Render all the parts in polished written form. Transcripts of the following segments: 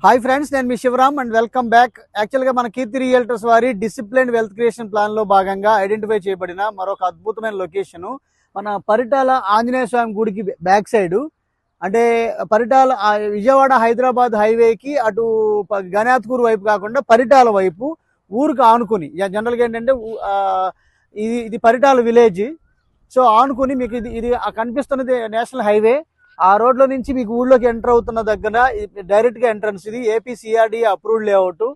Hi friends, నేను మీ Shivaram and welcome back. యాక్చువల్గా మన కీర్తి రియల్టర్స్ వారి డిసిప్లిన్ వెల్త్ క్రియేషన్ ప్లాన్లో భాగంగా ఐడెంటిఫై చేయబడిన మరొక అద్భుతమైన లొకేషను మన పరిటాల ఆంజనేయ స్వామి గుడికి బ్యాక్ సైడు. అంటే పరిటాల విజయవాడ హైదరాబాద్ హైవేకి అటు గణాత్కూరు వైపు కాకుండా పరిటాల వైపు ఊరికి ఆనుకుని, జనరల్గా ఏంటంటే ఇది పరిటాల విలేజ్. సో ఆనుకుని మీకు ఇది కనిపిస్తున్నది నేషనల్ హైవే. ఆ రోడ్లో నుంచి మీకు ఊళ్ళోకి ఎంటర్ అవుతున్న దగ్గర డైరెక్ట్గా ఎంట్రన్స్. ఇది ఏపీ సిఆర్డి అప్రూవ్డ్ లేఅవుట్.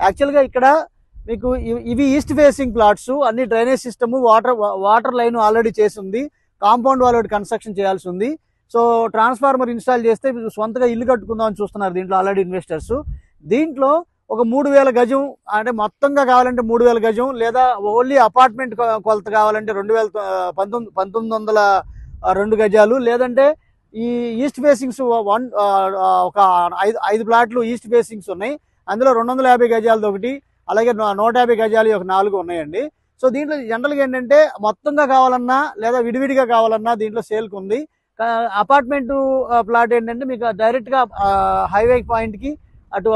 యాక్చువల్గా ఇక్కడ మీకు ఇవి ఈస్ట్ ఫేసింగ్ ప్లాట్స్, అన్ని drainage system, water line already చేసి ఉంది. కాంపౌండ్ వాల్ కన్స్ట్రక్షన్ చేయాల్సి ఉంది. సో ట్రాన్స్ఫార్మర్ ఇన్స్టాల్ చేస్తే సొంతగా ఇల్లు కట్టుకుందామని చూస్తున్నారు దీంట్లో ఆల్రెడీ ఇన్వెస్టర్స్. దీంట్లో ఒక 3000 గజం, అంటే మొత్తంగా కావాలంటే 3000 గజం, లేదా ఓన్లీ అపార్ట్మెంట్ కొలత కావాలంటే 1902 గజాలు, లేదంటే ఈ ఈస్ట్ ఫేసింగ్స్ ఒక 5 ప్లాట్లు ఈస్ట్ ఫేసింగ్స్ ఉన్నాయి. అందులో 250 గజాలది ఒకటి, అలాగే 150 గజాలు ఒక 4 ఉన్నాయండి. సో దీంట్లో జనరల్గా ఏంటంటే మొత్తంగా కావాలన్నా లేదా విడివిడిగా కావాలన్నా దీంట్లో సేల్కి ఉంది. అపార్ట్మెంట్ ప్లాట్ ఏంటంటే మీకు డైరెక్ట్గా హైవే పాయింట్కి అటు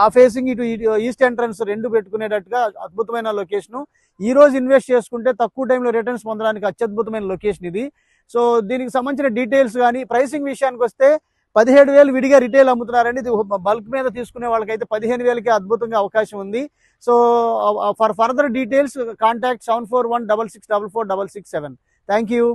ఆ ఫేసింగ్ ఇటు ఈస్ట్ ఎంట్రన్స్ రెండు పెట్టుకునేటట్టుగా అద్భుతమైన లొకేషను. ఈ రోజు ఇన్వెస్ట్ చేసుకుంటే తక్కువ టైంలో రిటర్న్స్ పొందడానికి అత్యద్భుతమైన లొకేషన్ ఇది. సో దీనికి సంబంధించిన డీటెయిల్స్ కానీ ప్రైసింగ్ విషయానికి వస్తే 17,000 విడిగా రిటైల్ అమ్ముతున్నారండి. ఇది బల్క్ మీద తీసుకునే వాళ్ళకైతే 15,000కి అద్భుతంగా అవకాశం ఉంది. So for further details contact 7416644667. Thank you.